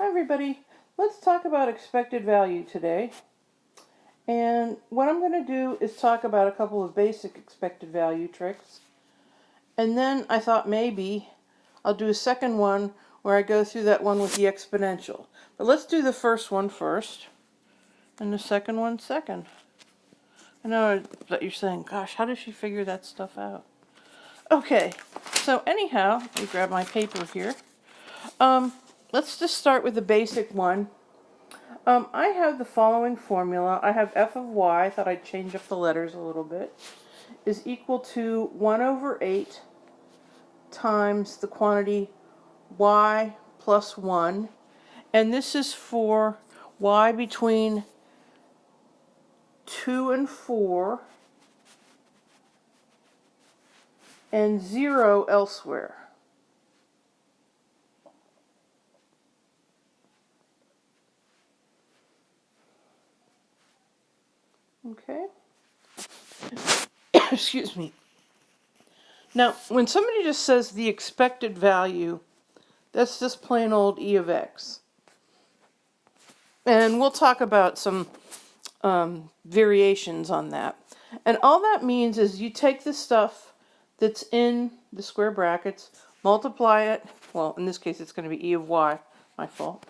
everybody, let's talk about expected value today. And what I'm going to do is talk about a couple of basic expected value tricks. And then I thought maybe I'll do a second one where I go through that one with the exponential. But let's do the first one first and the second one second. I know that you're saying, gosh, how does she figure that stuff out? Okay, so anyhow, let me grab my paper here. Let's just start with the basic one. I have the following formula. I have f of y, I thought I'd change up the letters a little bit, is equal to 1 over 8 times the quantity y plus 1. And this is for y between 2 and 4 and 0 elsewhere. Okay. Excuse me. Now, when somebody just says the expected value, that's just plain old e of x. And we'll talk about some variations on that. And all that means is you take the stuff that's in the square brackets, multiply it, well, in this case it's going to be e of y, my fault.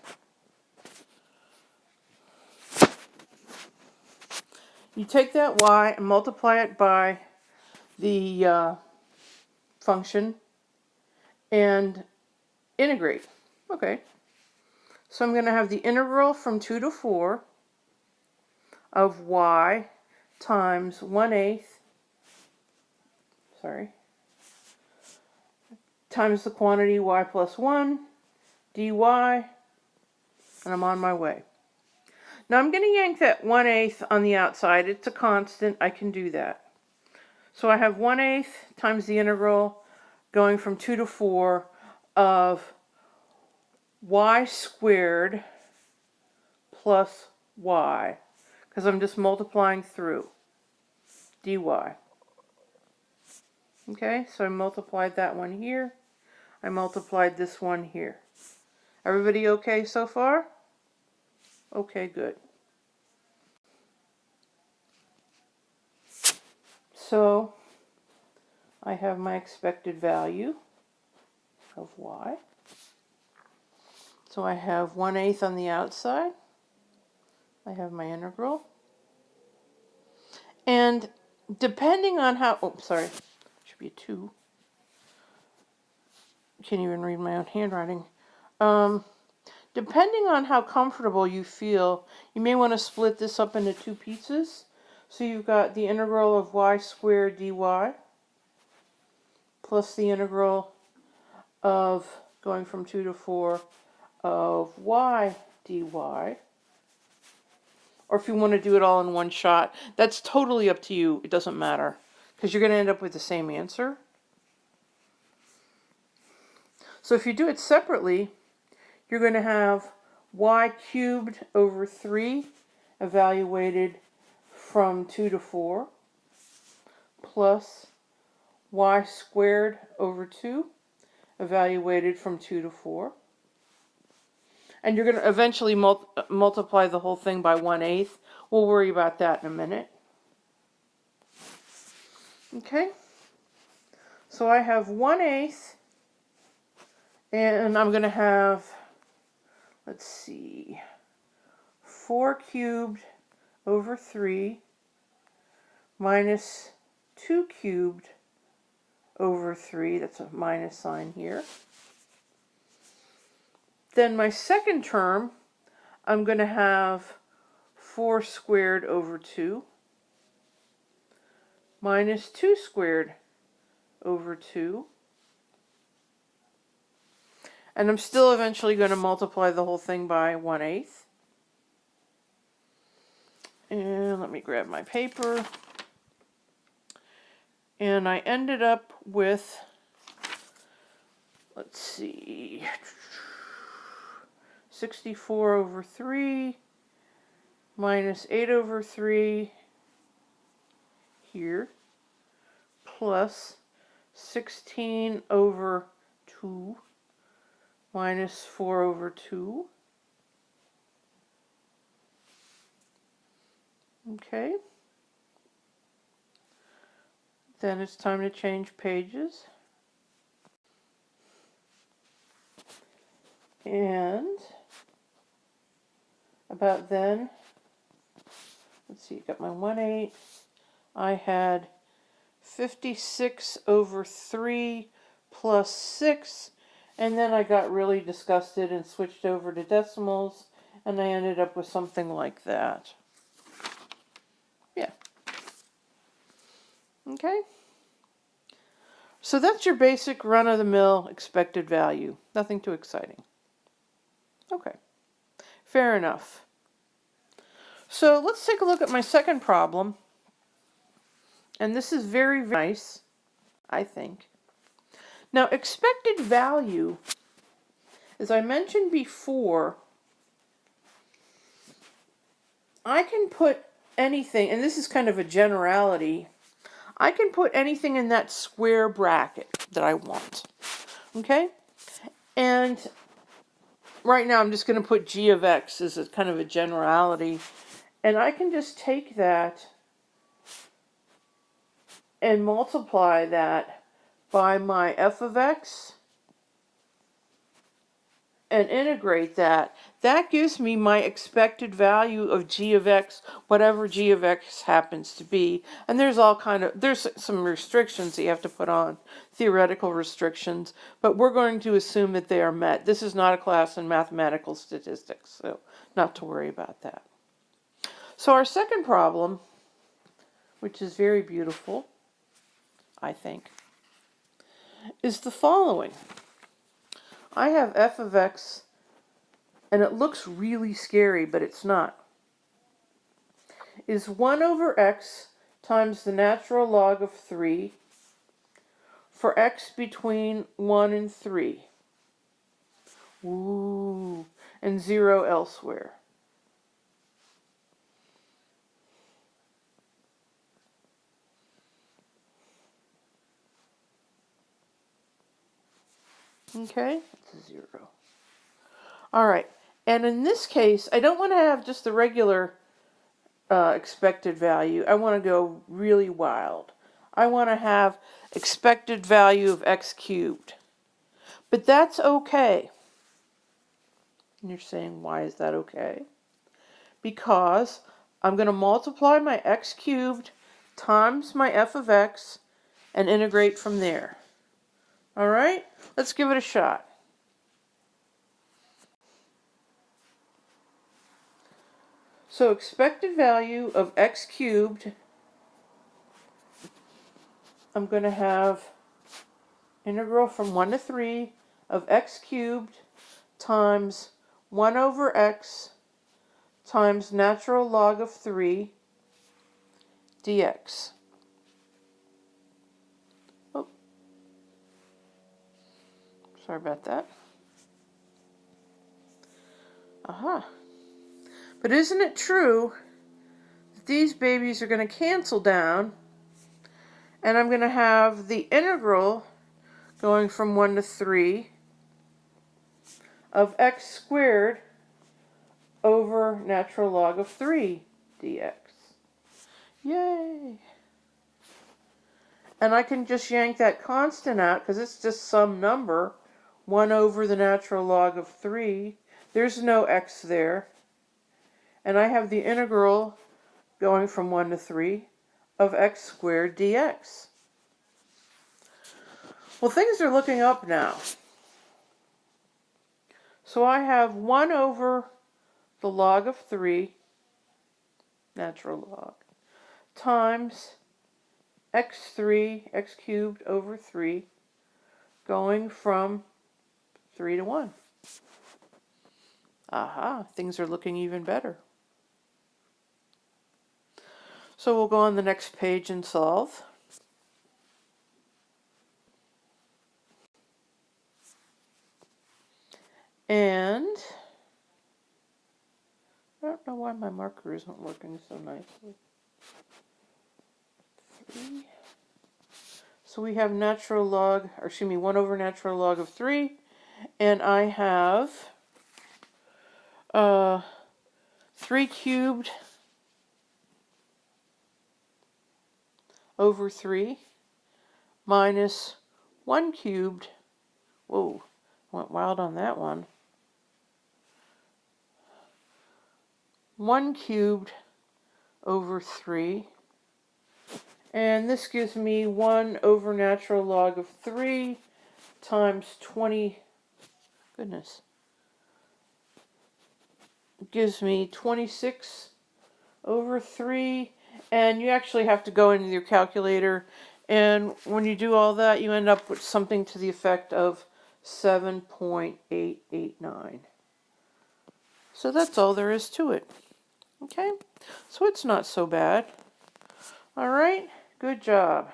You take that y and multiply it by the function and integrate. Okay. So I'm going to have the integral from 2 to 4 of y times 1/8, times the quantity y plus 1 dy, and I'm on my way. Now I'm going to yank that 1/8 on the outside. It's a constant. I can do that. So I have 1/8 times the integral going from 2 to 4 of y squared plus y, because I'm just multiplying through, dy. Okay, so I multiplied that one here. I multiplied this one here. Everybody okay so far? Okay, good. So I have my expected value of y. So I have 1/8 on the outside. I have my integral. And depending on how, should be a 2. Can't even read my own handwriting. Depending on how comfortable you feel, you may want to split this up into 2 pieces. So you've got the integral of y squared dy plus the integral of going from 2 to 4 of y dy. Or if you want to do it all in one shot, that's totally up to you. It doesn't matter, because you're going to end up with the same answer. So if you do it separately, you're going to have y cubed over 3 evaluated from 2 to 4 plus y squared over 2 evaluated from 2 to 4. And you're going to eventually multiply the whole thing by 1/8. We'll worry about that in a minute. Okay. So I have 1/8. And I'm going to have, let's see, 4 cubed over 3 minus 2 cubed over 3. That's a minus sign here. Then my second term, I'm going to have 4 squared over 2 minus 2 squared over 2. And I'm still eventually going to multiply the whole thing by 1/8. And let me grab my paper. And I ended up with, let's see, 64 over 3 minus 8 over 3 here, plus 16 over 2 minus 4 over 2. Okay. Then it's time to change pages. And about then, let's see, got my 1/8. I had 56 over 3 plus 6. And then I got really disgusted and switched over to decimals. And I ended up with something like that. Yeah. Okay. So that's your basic run-of-the-mill expected value. Nothing too exciting. Okay. Fair enough. So let's take a look at my second problem. And this is very, very nice, I think. Now, expected value, as I mentioned before, I can put anything, and this is kind of a generality, I can put anything in that square bracket that I want. Okay? And right now I'm just going to put g of x as a kind of a generality. And I can just take that and multiply that by my f of x and integrate that. That gives me my expected value of g of x, whatever g of x happens to be. And there's some restrictions that you have to put on, theoretical restrictions, but we're going to assume that they are met. This is not a class in mathematical statistics, so not to worry about that. So our second problem, which is very beautiful, I think, is the following. I have f of x, and it looks really scary, but it's not, is 1 over x times the natural log of 3 for x between 1 and 3. Ooh, and 0 elsewhere. Okay, it's 0. All right, and in this case, I don't want to have just the regular expected value. I want to go really wild. I want to have expected value of x cubed. But that's okay. And you're saying, why is that okay? Because I'm going to multiply my x cubed times my f of x and integrate from there. All right? Let's give it a shot. So expected value of x cubed, I'm going to have integral from 1 to 3 of x cubed times 1 over x times natural log of 3 dx. Oh, sorry about that. Aha. But isn't it true that these babies are going to cancel down, and I'm going to have the integral going from 1 to 3 of x squared over natural log of 3 dx. Yay! And I can just yank that constant out because it's just some number, 1 over the natural log of 3. There's no x there. And I have the integral going from 1 to 3 of x squared dx. Well, things are looking up now. So I have 1 over the log of 3, natural log, times x3, x cubed over 3, going from 3 to 1. Aha, things are looking even better. So we'll go on the next page and solve. And I don't know why my marker isn't working so nicely. 3. So we have 1 over natural log of 3, and I have 3 cubed over 3 minus 1 cubed, whoa, went wild on that one, 1 cubed over 3. And this gives me 1 over natural log of 3 times 20, goodness, gives me 26 over 3. And you actually have to go into your calculator, and when you do all that, you end up with something to the effect of 7.889. So that's all there is to it. Okay, so it's not so bad. All right, good job.